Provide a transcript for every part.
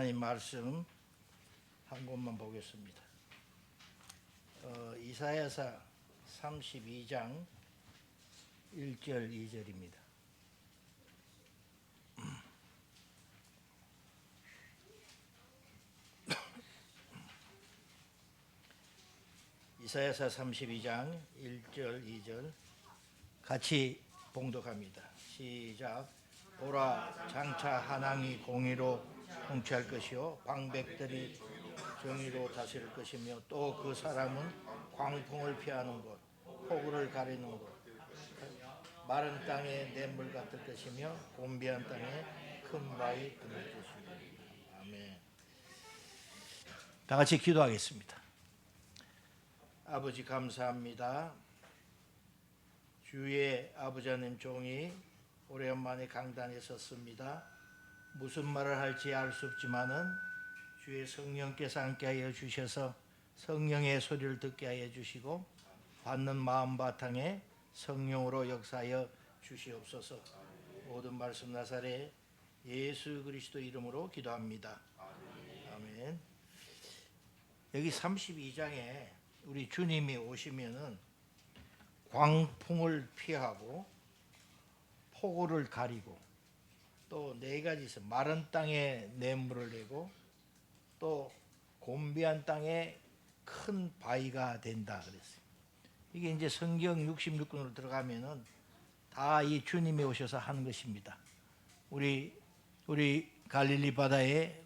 하나님 말씀 한 곳만 보겠습니다. 이사야서 32장 1절 2절입니다. 이사야서 32장 1절 2절 같이 봉독합니다. 시작. 보라, 장차 한왕이 공의로 통치할 것이요 방백들이 정의로 다스릴 것이며 또 그 사람은 광풍을 피하는 곳, 폭우를 가리는 곳, 마른 땅에 냇물 같을 것이며 곤비한 땅에 큰 바위 그늘 것입니다. 아멘. 다 같이 기도하겠습니다. 아버지 감사합니다. 주의 아버지 하나님 종이 오래간만에 강단에 섰습니다. 무슨 말을 할지 알 수 없지만은 주의 성령께서 함께하여 주셔서 성령의 소리를 듣게 하여 주시고 받는 마음 바탕에 성령으로 역사하여 주시옵소서. 모든 말씀 나사렛 예수 그리스도 이름으로 기도합니다. 아멘. 여기 32장에 우리 주님이 오시면은 광풍을 피하고 폭우를 가리고 또 네 가지 있어요. 마른 땅에 냇물을 내고 또 곤비한 땅에 큰 바위가 된다 그랬어요. 이게 이제 성경 66권으로 들어가면은 다 이 주님이 오셔서 하는 것입니다. 우리 갈릴리 바다에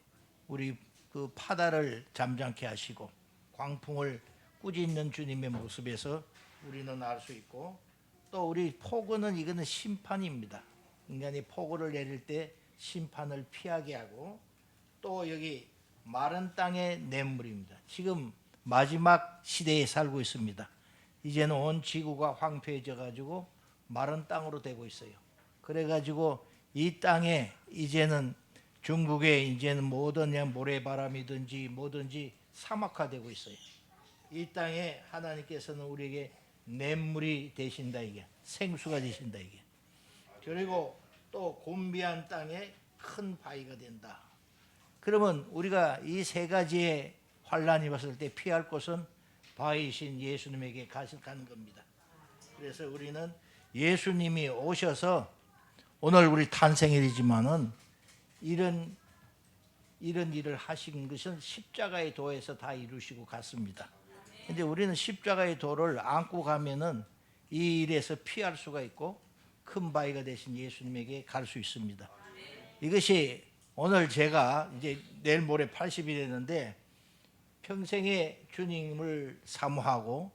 우리 그 파다를 잠잠케 하시고 광풍을 꾸짖는 주님의 모습에서 우리는 알 수 있고 또 우리 폭우는 이거는 심판입니다. 인간이 폭우를 내릴 때 심판을 피하게 하고 또 여기 마른 땅의 냇물입니다. 지금 마지막 시대에 살고 있습니다. 이제는 온 지구가 황폐해져 가지고 마른 땅으로 되고 있어요. 그래 가지고 이 땅에 이제는 중국에 이제는 모든 그냥 모래바람이든지 뭐든지 사막화되고 있어요. 이 땅에 하나님께서는 우리에게 냇물이 되신다 이게 생수가 되신다 이게. 그리고 또 곤비한 땅에 큰 바위가 된다. 그러면 우리가 이 세 가지의 환란이 왔을 때 피할 곳은 바위신 예수님에게 가는 겁니다. 그래서 우리는 예수님이 오셔서 오늘 우리 탄생일이지만은 이런 일을 하신 것은 십자가의 도에서 다 이루시고 갔습니다. 근데 우리는 십자가의 도를 안고 가면은 이 일에서 피할 수가 있고 큰 바위가 되신 예수님에게 갈 수 있습니다. 이것이 오늘 제가 이제 내일 모레 80이 되는데 평생에 주님을 사모하고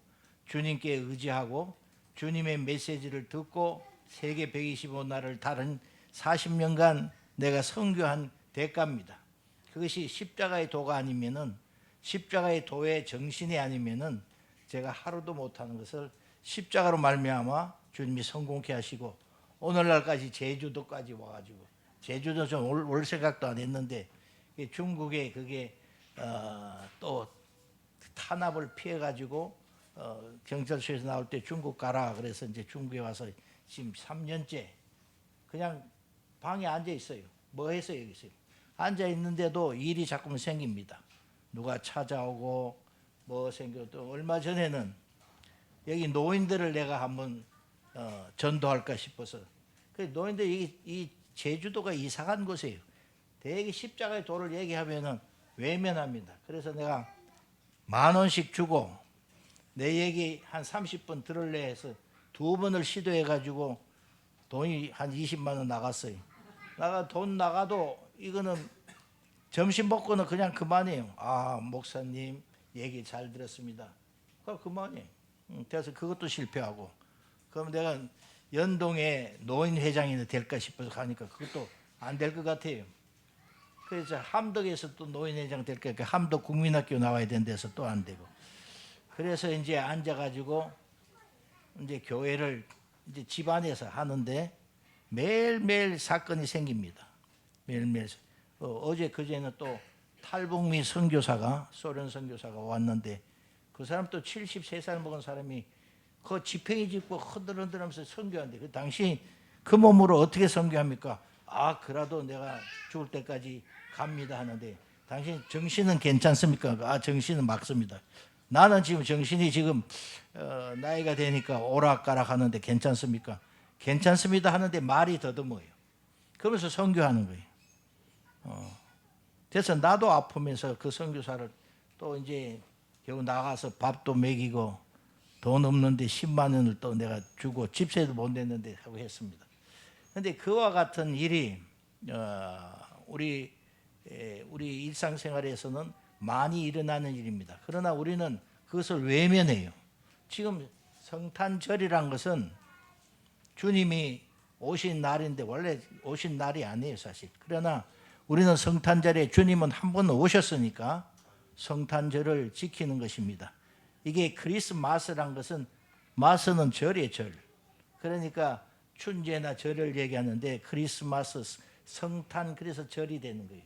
주님께 의지하고 주님의 메시지를 듣고 세계 125나라를 다른 40년간 내가 선교한 대가입니다. 그것이 십자가의 도가 아니면은 십자가의 도의 정신이 아니면은 제가 하루도 못하는 것을 십자가로 말미암아 주님이 성공케 하시고 오늘날까지 제주도까지 와가지고 제주도 좀 올 생각도 안 했는데 중국에 그게 또 탄압을 피해가지고 경찰서에서 나올 때 중국 가라 그래서 이제 중국에 와서 지금 3년째 그냥 방에 앉아 있어요. 뭐 해서 여기 있어요. 앉아 있는데도 일이 자꾸만 생깁니다. 누가 찾아오고 뭐 생겨도 얼마 전에는 여기 노인들을 내가 한번 전도할까 싶어서 그 노인들 이 제주도가 이상한 곳이에요. 대개 십자가의 도를 얘기하면은 외면합니다. 그래서 내가 10,000원씩 주고 내 얘기 한 30분 들을래 해서 2번을 시도해가지고 돈이 한 20만 원 나갔어요. 돈 나가도 이거는 점심 먹고는 그냥 그만이에요. 아 목사님 얘기 잘 들었습니다. 그럼 그만이에요. 그래서 그것도 실패하고 그럼 내가 연동에 노인회장이 될까 싶어서 가니까 그것도 안 될 것 같아요. 그래서 함덕에서 또 노인회장 될까 함덕 국민학교 나와야 되는 데서 또 안 되고 그래서 이제 앉아가지고 이제 교회를 이제 집안에서 하는데 매일매일 사건이 생깁니다. 매일매일. 어제 그제는 또 탈북민 선교사가 소련 선교사가 왔는데 그 사람 또 73살 먹은 사람이 그 지팽이 짚고 흔들흔들하면서 선교하는데 그 당신 그 몸으로 어떻게 선교합니까? 아 그래도 내가 죽을 때까지 갑니다 하는데 당신 정신은 괜찮습니까? 아, 정신은 막습니다. 나는 지금 정신이 지금 나이가 되니까 오락가락 하는데 괜찮습니까? 괜찮습니다 하는데 말이 더듬어요. 그러면서 선교하는 거예요. 그래서 나도 아프면서 그 선교사를 또 이제 겨우 나가서 밥도 먹이고 돈 없는데 10만 원을 또 내가 주고 집세도 못 냈는데 하고 했습니다. 그런데 그와 같은 일이 우리 일상생활에서는 많이 일어나는 일입니다. 그러나 우리는 그것을 외면해요. 지금 성탄절이란 것은 주님이 오신 날인데 원래 오신 날이 아니에요, 사실. 그러나 우리는 성탄절에 주님은 한 번 오셨으니까 성탄절을 지키는 것입니다. 이게 크리스마스란 것은 마스는 절이에요, 절. 그러니까 춘제나 절을 얘기하는데 크리스마스, 성탄, 그래서 절이 되는 거예요.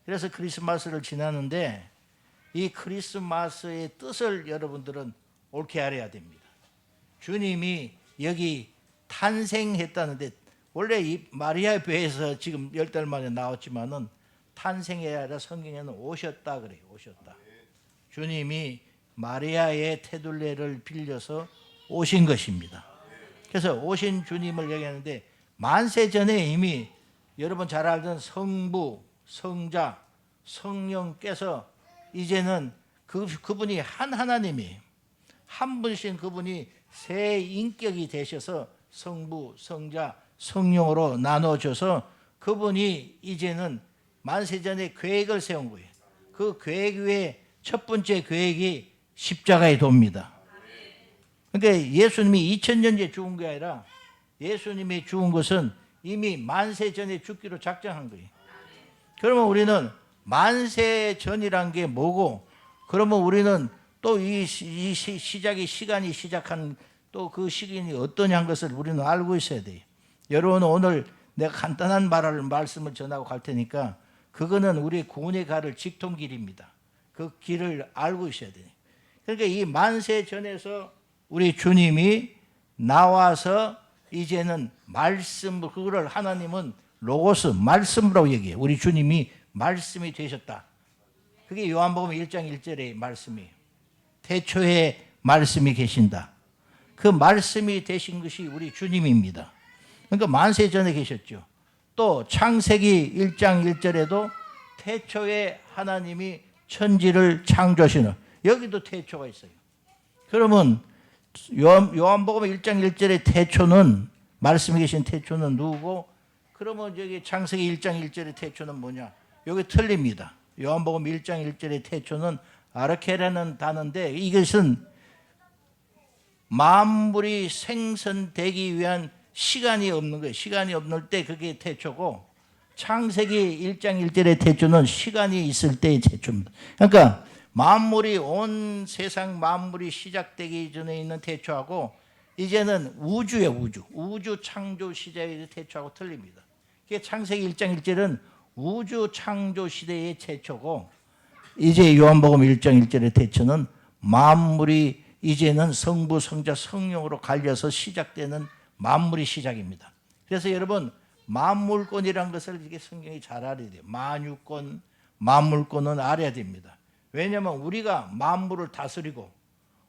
그래서 크리스마스를 지나는데 이 크리스마스의 뜻을 여러분들은 옳게 알아야 됩니다. 주님이 여기 탄생했다는데 원래 이 마리아의 배에서 지금 10달 만에 나왔지만은 탄생이 아니라 성경에는 오셨다 그래요. 오셨다. 주님이 마리아의 테둘레를 빌려서 오신 것입니다. 그래서 오신 주님을 얘기하는데 만세 전에 이미 여러분 잘 알던 성부, 성자, 성령께서 이제는 그분이 한 하나님이에요. 한 분씩 그분이 세 인격이 되셔서 성부, 성자, 성령으로 나눠져서 그분이 이제는 만세전에 계획을 세운 거예요. 그 계획 위에 첫 번째 계획이 십자가의 도입니다. 그러니까 예수님이 2000년째 죽은 게 아니라 예수님이 죽은 것은 이미 만세전에 죽기로 작정한 거예요. 그러면 우리는 만세전이란 게 뭐고, 그러면 우리는 또 이 시간이 시작한 또 그 시기는 어떠냐는 것을 우리는 알고 있어야 돼요. 여러분, 오늘 내가 간단한 말씀을 전하고 갈 테니까 그거는 우리 구원의 가를 직통길입니다. 그 길을 알고 있어야 돼요. 그러니까 이 만세전에서 우리 주님이 나와서 이제는 말씀, 그거를 하나님은 로고스, 말씀으로 얘기해요. 우리 주님이 말씀이 되셨다. 그게 요한복음 1장 1절의 말씀이에요. 태초에 말씀이 계신다. 그 말씀이 되신 것이 우리 주님입니다. 그러니까 만세전에 계셨죠. 또 창세기 1장 1절에도 태초에 하나님이 천지를 창조하시는, 여기도 태초가 있어요. 그러면 요한복음 1장 1절의 태초는, 말씀이 계신 태초는 누구고, 그러면 여기 창세기 1장 1절의 태초는 뭐냐? 여기 틀립니다. 요한복음 1장 1절의 태초는 아르케라는 단어인데 이것은 만물이 생성되기 위한 시간이 없는 거예요. 시간이 없는 때 그게 태초고, 창세기 1장 1절의 태초는 시간이 있을 때의 태초입니다. 그러니까 만물이, 온 세상 만물이 시작되기 전에 있는 태초하고 이제는 우주예요. 우주 창조 시대의 태초하고 틀립니다. 그게 창세기 1장 1절은 우주 창조 시대의 태초고, 이제 요한복음 1장 1절의 태초는 만물이 이제는 성부, 성자, 성령으로 갈려서 시작되는 만물이 시작입니다. 그래서 여러분, 만물권이란 것을 이게 성경이 잘 알아야 돼요. 만유권, 만물권은 알아야 됩니다. 왜냐하면 우리가 만물을 다스리고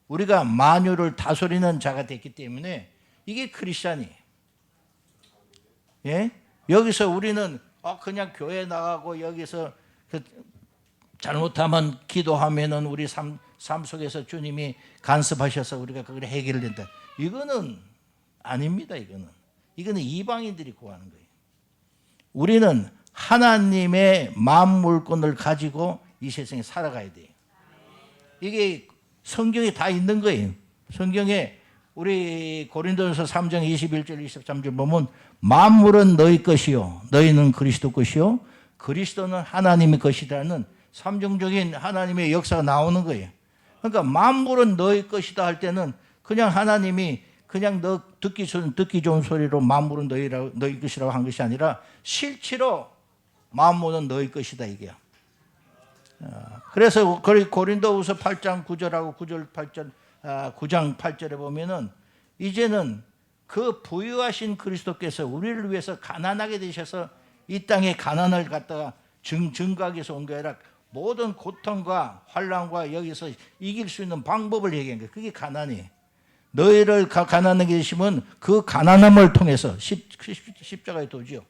우리가 만유를 다스리는 자가 됐기 때문에 이게 크리스찬이에요. 예? 여기서 우리는 그냥 교회 나가고 여기서 잘못하면 기도하면은 우리 삶 속에서 주님이 간섭하셔서 우리가 그걸 해결된다. 이거는 아닙니다. 이거는 이방인들이 구하는 거예요. 우리는 하나님의 만물권을 가지고 이 세상에 살아가야 돼요. 이게 성경에 다 있는 거예요. 성경에 우리 고린도전서 3장 21절 23절 보면 만물은 너희 것이요 너희는 그리스도 것이요 그리스도는 하나님의 것이라는 삼중적인 하나님의 역사가 나오는 거예요. 그러니까 만물은 너희 것이다 할 때는 그냥 하나님이 그냥 너 듣기 좋은 소리로 만물은 너희 것이라고 한 것이 아니라 실제로 만물은 너희 것이다 이게야. 그래서 고린도후서 8장 9절하고 9장 8절에 보면은 이제는 그 부유하신 그리스도께서 우리를 위해서 가난하게 되셔서 이 땅에 가난을 갖다가 증거하기 위해서 온 게 아니라 모든 고통과 환난과 여기서 이길 수 있는 방법을 얘기한 거예요. 그게 가난이에요. 너희를 가난하게 계시면 그 가난함을 통해서 십자가의 도지요.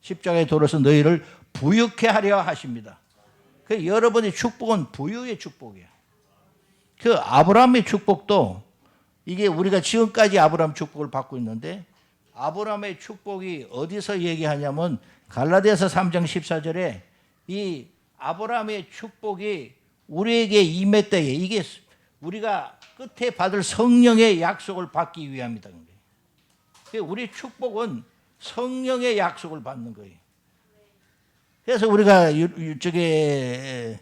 십자가의 도로서 너희를 부유케 하려 하십니다. 그 여러분의 축복은 부유의 축복이에요. 그 아브라함의 축복도 이게 우리가 지금까지 아브라함 축복을 받고 있는데 아브라함의 축복이 어디서 얘기하냐면 갈라디아서 3장 14절에 이 아브라함의 축복이 우리에게 임했 때에 이게 우리가 끝에 받을 성령의 약속을 받기 위함이다. 우리 축복은 성령의 약속을 받는 거예요. 그래서 우리가 저게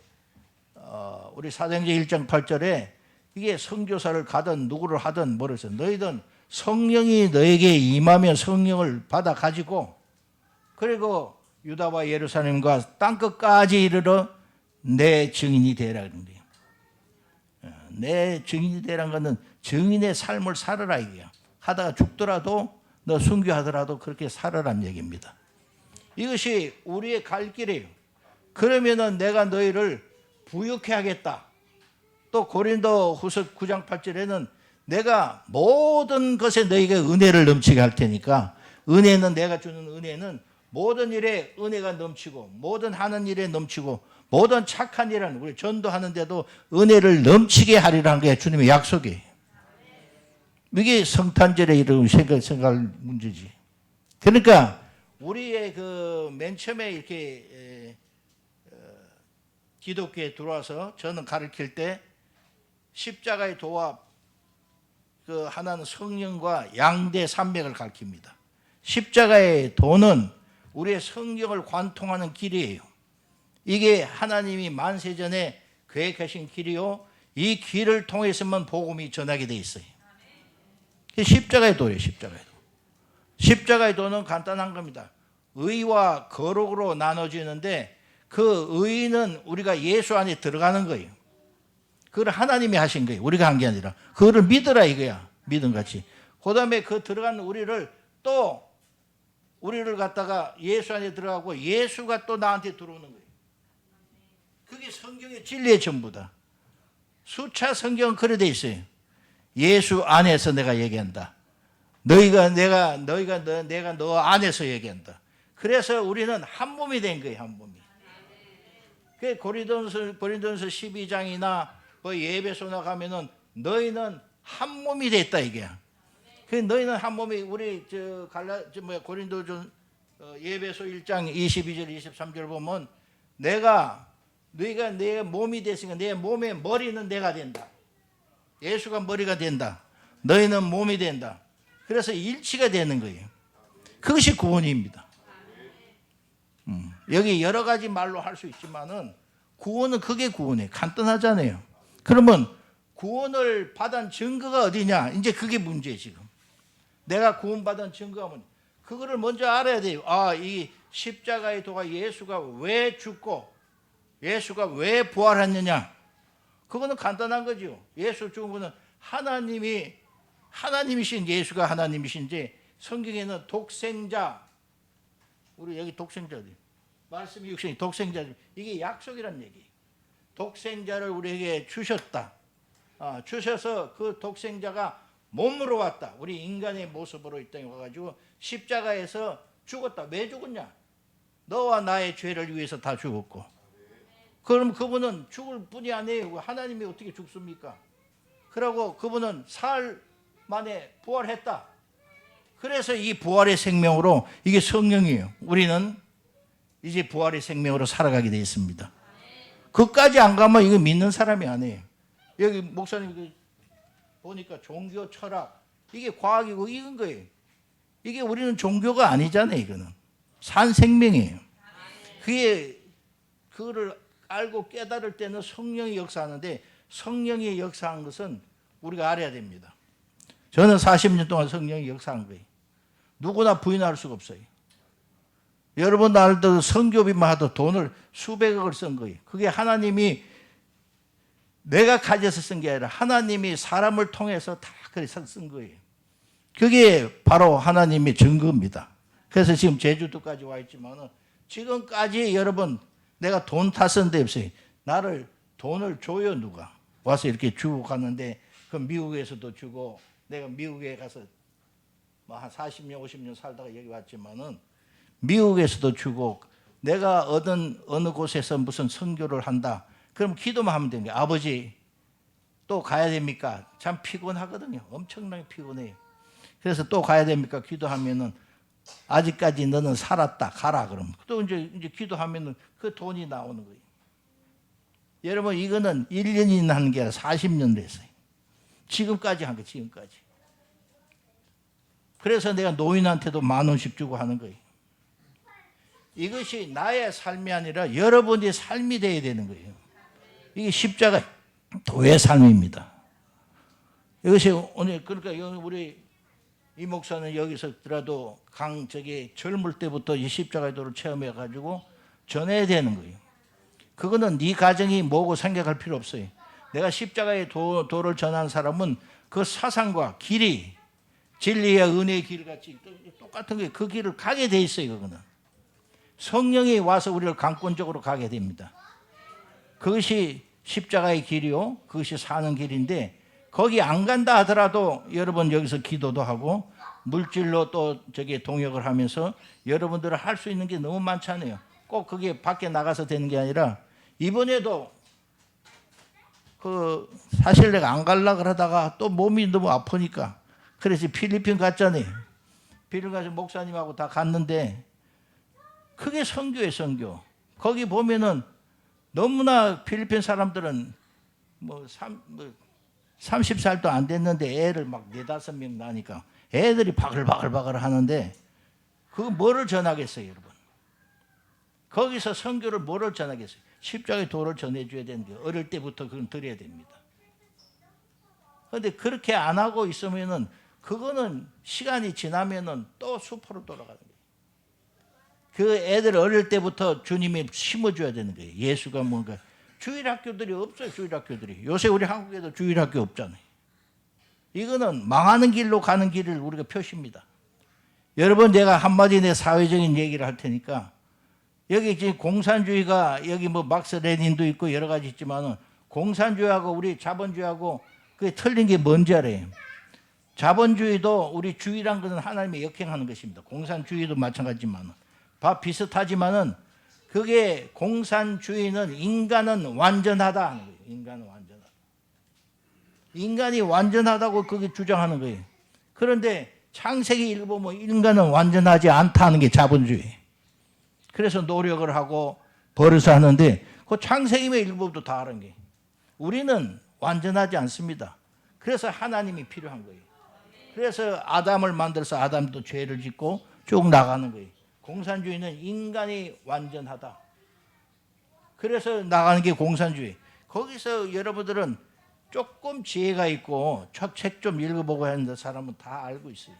우리 사도행전 1장 8절에 이게 선교사를 가든 누구를 하든 뭐래서 너희든 성령이 너에게 임하면 성령을 받아 가지고 그리고 유다와 예루살렘과 땅끝까지 이르러 내 증인이 되라 그런 거예요. 내 증인이 되라는 것은 증인의 삶을 살아라 이거야. 하다가 죽더라도 너 순교하더라도 그렇게 살아란 얘기입니다. 이것이 우리의 갈 길이에요. 그러면은 내가 너희를 부유케 하겠다. 또 고린도후서 9장 8절에는 내가 모든 것에 너희에게 은혜를 넘치게 할 테니까 은혜는 내가 주는 은혜는 모든 일에 은혜가 넘치고 모든 하는 일에 넘치고 모든 착한 일은 우리 전도하는데도 은혜를 넘치게 하리라는 게 주님의 약속이에요. 이게 성탄절에 이런 생각할 문제지. 그러니까 우리의 그 맨 처음에 이렇게 기독교에 들어와서 저는 가르칠 때 십자가의 도와 그 하나는 성령과 양대 산맥을 가르칩니다. 십자가의 도는 우리의 성경을 관통하는 길이에요. 이게 하나님이 만세전에 계획하신 길이요. 이 길을 통해서만 복음이 전하게 돼 있어요. 십자가의 도예요. 십자가의 도. 십자가의 도는 간단한 겁니다. 의와 거룩으로 나눠지는데 그 의는 우리가 예수 안에 들어가는 거예요. 그걸 하나님이 하신 거예요. 우리가 한 게 아니라. 그거를 믿으라 이거야. 믿음같이. 그 다음에 그 들어간 우리를 갖다가 예수 안에 들어가고 예수가 또 나한테 들어오는 거예요. 그게 성경의 진리의 전부다. 수차 성경은 그래 돼 있어요. 예수 안에서 내가 얘기한다. 내가 너 안에서 얘기한다. 그래서 우리는 한 몸이 된 거예요. 한 몸이. 그 고린도전서 12장이나 그 예배소나 가면은 너희는 한 몸이 됐다 이게야. 그 너희는 한 몸이 우리 고린도전 예배소 1장 22절 23절 보면 너희가 내 몸이 됐으니까 내 몸의 머리는 내가 된다. 예수가 머리가 된다. 너희는 몸이 된다. 그래서 일치가 되는 거예요. 그것이 구원입니다. 여기 여러 가지 말로 할 수 있지만은 구원은 그게 구원이에요. 간단하잖아요. 그러면 구원을 받은 증거가 어디냐? 이제 그게 문제예요, 지금. 내가 구원받은 증거가 뭐냐? 그거를 먼저 알아야 돼요. 이 십자가의 도가 예수가 왜 죽고 예수가 왜 부활했느냐? 그거는 간단한 거죠. 예수 죽은 거는 하나님이신 예수가 하나님이신지 성경에는 독생자, 우리 여기 독생자들, 말씀이 육신이 독생자, 이게 약속이란 얘기. 독생자를 우리에게 주셨다. 주셔서 그 독생자가 몸으로 왔다. 우리 인간의 모습으로 이 땅에 와가지고 십자가에서 죽었다. 왜 죽었냐? 너와 나의 죄를 위해서 다 죽었고. 그럼 그분은 죽을 뿐이 아니에요. 하나님이 어떻게 죽습니까? 그러고 그분은 사흘 만에 부활했다. 그래서 이 부활의 생명으로 이게 성령이에요. 우리는 이제 부활의 생명으로 살아가게 되어 있습니다. 그까지 안 가면 이거 믿는 사람이 아니에요. 여기 목사님 보니까 종교 철학 이게 과학이고 이건 거예요. 이게 우리는 종교가 아니잖아요. 이거는 산 생명이에요. 그거를 알고 깨달을 때는 성령이 역사하는데 성령이 역사한 것은 우리가 알아야 됩니다. 저는 40년 동안 성령이 역사한 거예요. 누구나 부인할 수가 없어요. 여러분 날도 선교비만 하도 돈을 수백억을 쓴 거예요. 그게 하나님이 내가 가져서 쓴 게 아니라 하나님이 사람을 통해서 다 그래서 쓴 거예요. 그게 바로 하나님의 증거입니다. 그래서 지금 제주도까지 와 있지만은 지금까지 여러분 내가 돈 다 쓴 데 없어요. 나를 돈을 줘요. 누가 와서 이렇게 주고 가는데, 그 미국에서도 주고, 내가 미국에 가서 뭐 한 40년 50년 살다가 여기 왔지만은 미국에서도 주고, 내가 어느 곳에서 무슨 선교를 한다 그럼 기도만 하면 되는 거예요. 아버지 또 가야 됩니까? 참 피곤하거든요. 엄청나게 피곤해요. 그래서 또 가야 됩니까? 기도하면은 아직까지 너는 살았다 가라. 그러면 또 이제 기도하면은 그 돈이 나오는 거예요. 여러분, 이거는 1년이 하는 게 아니라 40년 됐어요. 지금까지 한 거, 지금까지. 그래서 내가 노인한테도 10,000원씩 주고 하는 거예요. 이것이 나의 삶이 아니라 여러분의 삶이 되어야 되는 거예요. 이게 십자가 도의 삶입니다. 이것이 오늘, 그러니까 우리 이 목사는 여기서라도 젊을 때부터 이 십자가의 도를 체험해 가지고 전해야 되는 거예요. 그거는 네 가정이 뭐고 생각할 필요 없어요. 내가 십자가의 도를 전하는 사람은 그 사상과 길이 진리와 은혜의 길 같이 똑같은 거예요. 그 길을 가게 돼 있어요. 그거는 성령이 와서 우리를 강권적으로 가게 됩니다. 그것이 십자가의 길이요, 그것이 사는 길인데, 거기 안 간다 하더라도 여러분 여기서 기도도 하고 물질로 또 동역을 하면서 여러분들은 할 수 있는 게 너무 많잖아요. 꼭 그게 밖에 나가서 되는 게 아니라, 이번에도 사실 내가 안 가려고 그러다가 또 몸이 너무 아프니까 그래서 필리핀 갔잖아요. 필리핀 가서 목사님하고 다 갔는데, 그게 선교예요, 선교. 거기 보면은 너무나 필리핀 사람들은 30살도 안 됐는데 애를 막 4-5명 나니까 애들이 바글바글 하는데, 그거 뭐를 전하겠어요, 여러분? 거기서 선교를 뭐를 전하겠어요? 십자가의 도를 전해줘야 되는 게, 어릴 때부터 그건 드려야 됩니다. 그런데 그렇게 안 하고 있으면은, 그거는 시간이 지나면은 또 수포로 돌아가는 거예요. 그 애들 어릴 때부터 주님이 심어줘야 되는 거예요. 예수가 뭔가. 주일학교들이 없어요. 주일학교들이 요새 우리 한국에도 주일학교 없잖아요. 이거는 망하는 길로 가는 길을 우리가 표시입니다. 여러분, 내가 한마디 내 사회적인 얘기를 할 테니까, 여기 지금 공산주의가, 여기 막스 레닌도 있고 여러 가지 있지만은, 공산주의하고 우리 자본주의하고 그게 틀린 게 뭔지 알아요? 자본주의도 우리 주의란 것은 하나님의 역행하는 것입니다. 공산주의도 마찬가지지만은 비슷하지만은, 그게 공산주의는 인간은 완전하다 하는 거예요. 인간은 완전하다. 인간이 완전하다고 그게 주장하는 거예요. 그런데 창세기 읽어보면 인간은 완전하지 않다는 게 자본주의. 그래서 노력을 하고 버릇을 하는데, 그 창세기의 일부도 다 하는 게, 우리는 완전하지 않습니다. 그래서 하나님이 필요한 거예요. 그래서 아담을 만들어서 아담도 죄를 짓고 쭉 나가는 거예요. 공산주의는 인간이 완전하다. 그래서 나가는 게 공산주의. 거기서 여러분들은 조금 지혜가 있고 책 좀 읽어보고 하는 사람은 다 알고 있어요.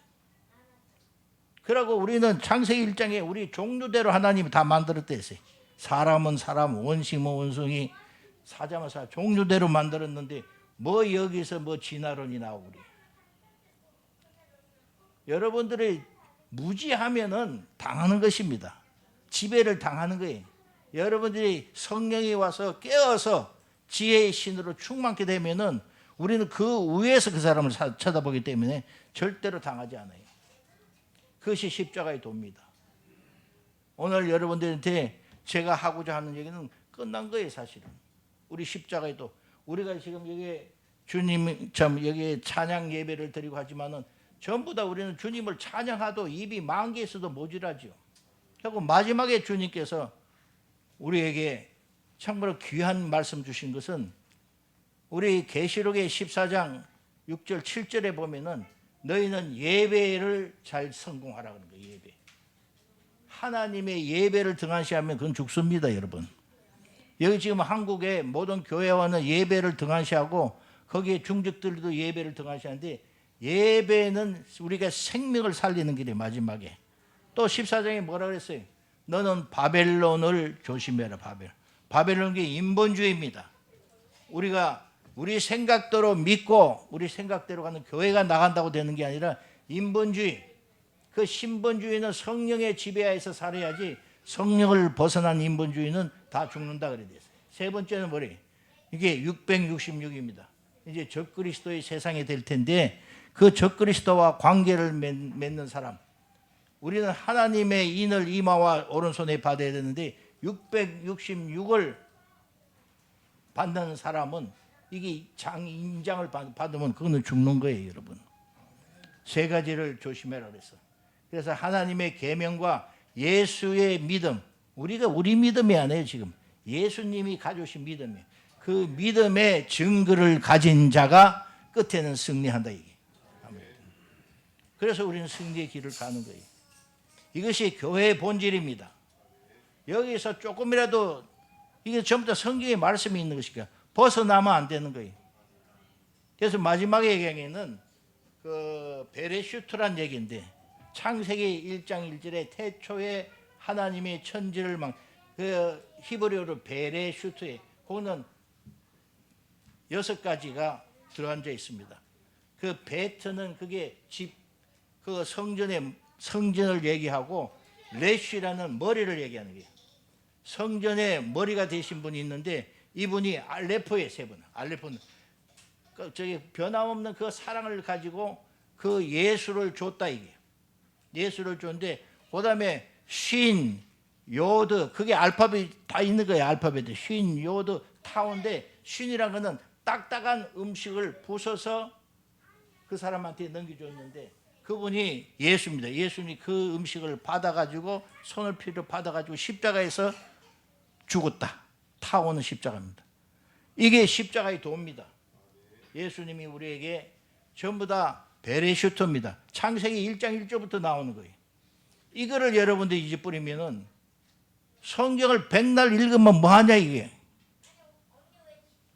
그러고 우리는 창세기 1장에 우리 종류대로 하나님이 다 만들었댔어요. 사람은 사람, 원숭이는 원숭이, 사자는 사자, 종류대로 만들었는데 여기서 진화론이 나오고 그래요. 여러분들이 무지하면은 당하는 것입니다. 지배를 당하는 거예요. 여러분들이 성령이 와서 깨어서 지혜의 신으로 충만케 되면은, 우리는 그 위에서 그 사람을 쳐다보기 때문에 절대로 당하지 않아요. 그것이 십자가의 도입니다. 오늘 여러분들한테 제가 하고자 하는 얘기는 끝난 거예요, 사실은. 우리 십자가의 도. 우리가 지금 주님 여기 찬양 예배를 드리고 하지만은, 전부 다 우리는 주님을 찬양하도 입이 만 개 있어도 모자라죠. 그리고 마지막에 주님께서 우리에게 참으로 귀한 말씀 주신 것은, 우리 계시록의 14장 6절 7절에 보면은, 너희는 예배를 잘 성공하라 그런 거예요. 예배. 하나님의 예배를 등한시하면 그건 죽습니다, 여러분. 여기 지금 한국의 모든 교회와는 예배를 등한시하고, 거기에 중직들도 예배를 등한시하는데, 예배는 우리가 생명을 살리는 길이 마지막에. 또 14장에 뭐라 그랬어요? 너는 바벨론을 조심해라. 바벨론이 인본주의입니다. 우리가 우리 생각대로 믿고 우리 생각대로 가는 교회가 나간다고 되는 게 아니라 인본주의. 그 신본주의는 성령의 지배하에서 살아야지, 성령을 벗어난 인본주의는 다 죽는다 그래 됐어요. 세 번째는 뭐래? 이게 666입니다. 이제 적그리스도의 세상이 될 텐데 그 적그리스도와 관계를 맺는 사람, 우리는 하나님의 인을 이마와 오른손에 받아야 되는데 666을 받는 사람은 이게 인장을 받으면 그거는 죽는 거예요, 여러분. 세 가지를 조심해라 그랬어. 그래서 하나님의 계명과 예수의 믿음, 우리가 우리 믿음이 아니에요. 지금 예수님이 가져오신 믿음이에요. 그 믿음의 증거를 가진 자가 끝에는 승리한다 이게. 그래서 우리는 승리의 길을 가는 거예요. 이것이 교회의 본질입니다. 여기서 조금이라도 이게 전부 다 성경의 말씀이 있는 것이니까 벗어나면 안 되는 거예요. 그래서 마지막에 얘기하기에는 그 베레슈트란 얘기인데 창세기 1장 1절에 태초에 하나님의 천지를 그 히브리어로 베레슈트에 거기는 6가지가 들어앉아 있습니다. 그 베트는 그게 그 성전을 얘기하고 레쉬라는 머리를 얘기하는 거예요. 성전에 머리가 되신 분이 있는데 이분이 알레포의 세 분. 알레포는 저기 변함없는 그 사랑을 가지고 그 예수를 줬다 이게. 예수를 줬는데 그다음에 신, 요드 그게 알파벳 다 있는 거예요. 알파벳에 신, 요드, 타운데 신이란 거는 딱딱한 음식을 부숴서 그 사람한테 넘겨줬는데 그분이 예수입니다. 예수님이 그 음식을 받아가지고 손을 피로 받아가지고 십자가에서 죽었다. 타오는 십자가입니다. 이게 십자가의 도입니다. 예수님이 우리에게 전부 다 베레슈터입니다. 창세기 1장 1절부터 나오는 거예요. 이거를 여러분들이 잊어버리면은 성경을 백날 읽으면 뭐하냐 이게.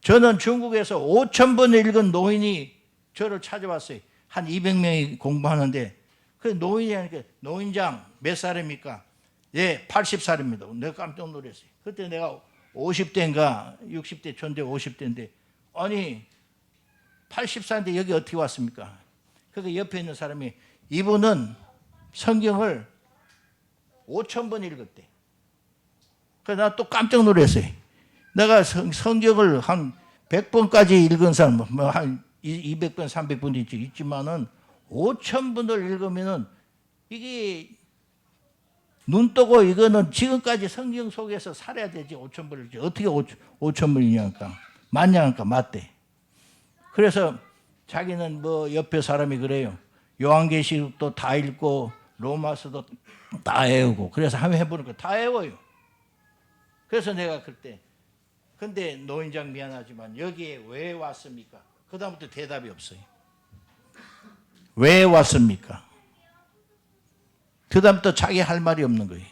저는 중국에서 5,000번 읽은 노인이 저를 찾아왔어요. 한 200명이 공부하는데 그 노인이 하니까 노인장 몇 살입니까? 예, 80살입니다. 내가 깜짝 놀랐어요. 그때 내가 50대인가 60대 전대 50대인데 아니 80살인데 여기 어떻게 왔습니까? 그러니까 옆에 있는 사람이 이분은 성경을 5,000번 읽었대. 그래서 나 또 깜짝 놀랐어요. 내가 성경을 한 100번까지 읽은 사람 한 200번, 300번 있지만은 5,000번을 읽으면은 이게 눈 뜨고 이거는 지금까지 성경 속에서 살아야 되지 5,000번을 어떻게 5,000번이냐니까 맞냐니까 맞대. 그래서 자기는 뭐 옆에 사람이 그래요. 요한계시록도 다 읽고 로마서도 다 외우고 그래서 한번 해보니까 다 외워요. 그래서 내가 그때 근데 노인장 미안하지만 여기에 왜 왔습니까? 그 다음부터 대답이 없어요. 왜 왔습니까? 그 다음부터 자기 할 말이 없는 거예요.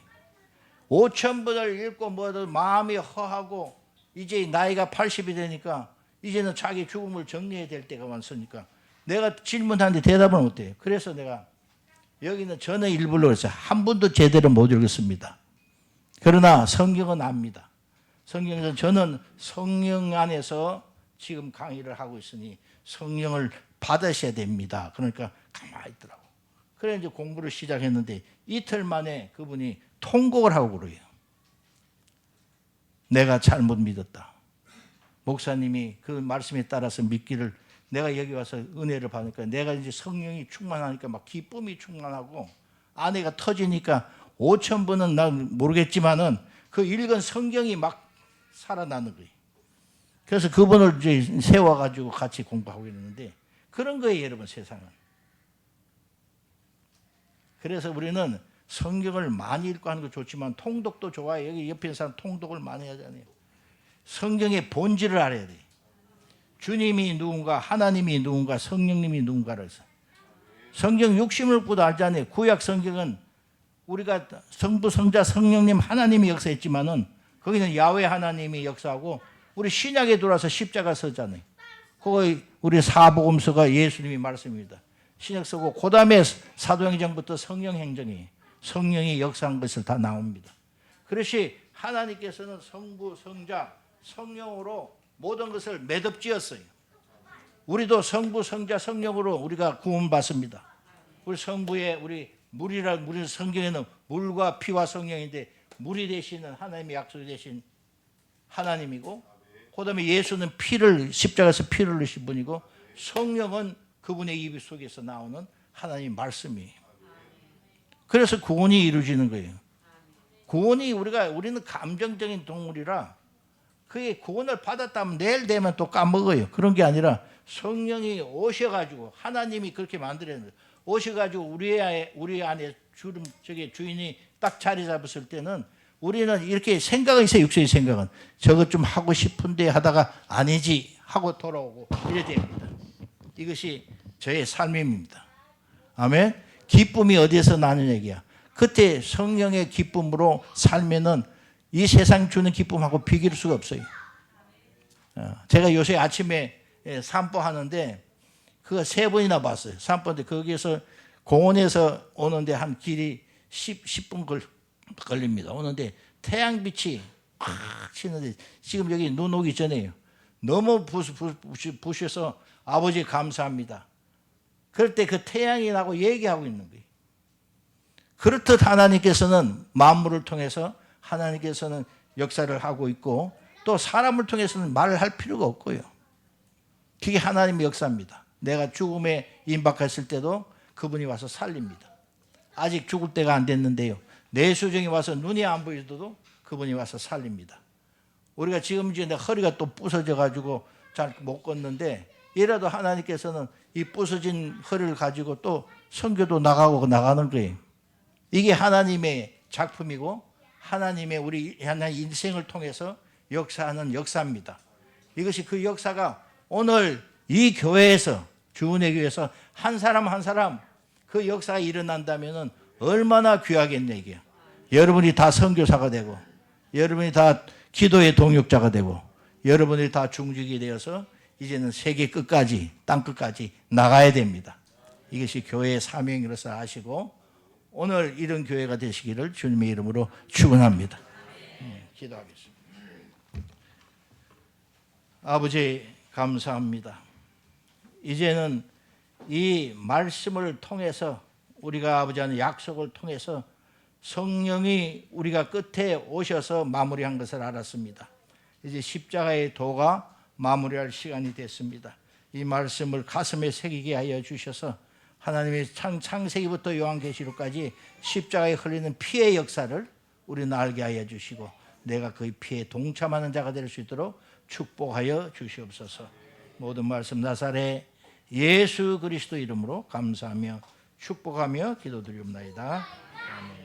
5,000번을 읽고 뭐든 마음이 허하고 이제 나이가 80이 되니까 이제는 자기 죽음을 정리해야 될 때가 왔으니까 내가 질문하는데 대답은 못해요. 그래서 내가 여기는 저는 일부러 그랬어요. 한 번도 제대로 못 읽었습니다. 그러나 성경은 압니다. 성경에서 저는 성령 안에서 지금 강의를 하고 있으니 성령을 받으셔야 됩니다. 그러니까 가만히 있더라고. 그래 이제 공부를 시작했는데 이틀 만에 그분이 통곡을 하고 그래요. 내가 잘못 믿었다. 목사님이 그 말씀에 따라서 믿기를 내가 여기 와서 은혜를 받으니까 내가 이제 성령이 충만하니까 막 기쁨이 충만하고 아내가 터지니까 5,000번은 난 모르겠지만은 그 읽은 성경이 막 살아나는 거예요. 그래서 그분을 이제 세워가지고 같이 공부하고 있는데 그런 거예요, 여러분, 세상은. 그래서 우리는 성경을 많이 읽고 하는 거 좋지만 통독도 좋아요. 여기 옆에 있는 사람 통독을 많이 하잖아요. 성경의 본질을 알아야 돼요. 주님이 누군가, 하나님이 누군가, 성령님이 누군가를 해서. 성경 육심을 보도 알잖아요. 구약 성경은 우리가 성부, 성자, 성령님, 하나님이 역사했지만은 거기는 야훼 하나님이 역사하고 우리 신약에 들어와서 십자가 서잖아요. 그거 우리 사복음서가 예수님이 말씀입니다. 신약 서고 그 다음에 사도행전부터 성령행전이 성령이 역사한 것을 다 나옵니다. 그것이 하나님께서는 성부, 성자, 성령으로 모든 것을 매듭지었어요. 우리도 성부, 성자, 성령으로 우리가 구원받습니다. 우리 성부에 우리 물은 성경에는 물과 피와 성령인데 물이 되시는 하나님의 약속이 되신 하나님이고, 그다음에 예수는 십자가에서 피를 흘리신 분이고, 성령은 그분의 입 속에서 나오는 하나님 말씀이에요. 그래서 구원이 이루어지는 거예요. 구원이 우리는 감정적인 동물이라 그게 구원을 받았다면 내일 되면 또 까먹어요. 그런 게 아니라 성령이 오셔가지고 하나님이 그렇게 만들었는 거예요. 오셔가지고 우리 안에 주인이 딱 자리 잡았을 때는 우리는 이렇게 생각이 있어요. 육체의 생각은 저것 좀 하고 싶은데 하다가 아니지 하고 돌아오고 이래 됩니다. 이것이 저의 삶입니다. 아멘. 기쁨이 어디에서 나는 얘기야. 그때 성령의 기쁨으로 살면은 이 세상 주는 기쁨하고 비교할 수가 없어요. 제가 요새 아침에 산보하는데 그거 3번이나 봤어요. 산보인데 거기에서 공원에서 오는데 한 길이 10분 걸립니다. 오는데 태양빛이 팍 치는데 지금 여기 눈 오기 전에요. 너무 부셔서 아버지 감사합니다. 그럴 때 그 태양이 나고 얘기하고 있는 거예요. 그렇듯 하나님께서는 만물을 통해서 하나님께서는 역사를 하고 있고 또 사람을 통해서는 말을 할 필요가 없고요. 그게 하나님의 역사입니다. 내가 죽음에 임박했을 때도 그분이 와서 살립니다. 아직 죽을 때가 안 됐는데요. 뇌수정이 와서 눈이 안 보이더라도 그분이 와서 살립니다. 우리가 지금 이제 허리가 또 부서져 가지고 잘 못 걷는데 이라도 하나님께서는 이 부서진 허리를 가지고 또 선교도 나가고 나가는 거예요. 이게 하나님의 작품이고 하나님의 우리 하나의 인생을 통해서 역사하는 역사입니다. 이것이 그 역사가 오늘 이 교회에서 주은혜 교회에서 한 사람 한 사람 그 역사가 일어난다면 얼마나 귀하겠냐 이게. 여러분이 다 선교사가 되고 여러분이 다 기도의 동역자가 되고 여러분이 다 중직이 되어서 이제는 세계 끝까지 땅 끝까지 나가야 됩니다. 이것이 교회의 사명으로서 아시고 오늘 이런 교회가 되시기를 주님의 이름으로 축원합니다. 기도하겠습니다. 아버지 감사합니다. 이제는 이 말씀을 통해서 우리가 아버지와는 약속을 통해서 성령이 우리가 끝에 오셔서 마무리한 것을 알았습니다. 이제 십자가의 도가 마무리할 시간이 됐습니다. 이 말씀을 가슴에 새기게 하여 주셔서 하나님의 창세기부터 요한계시록까지 십자가에 흘리는 피의 역사를 우리는 알게 하여 주시고 내가 그 피에 동참하는 자가 될 수 있도록 축복하여 주시옵소서. 모든 말씀 나사렛 예수 그리스도 이름으로 감사하며 축복하며 기도드리옵나이다. 아멘.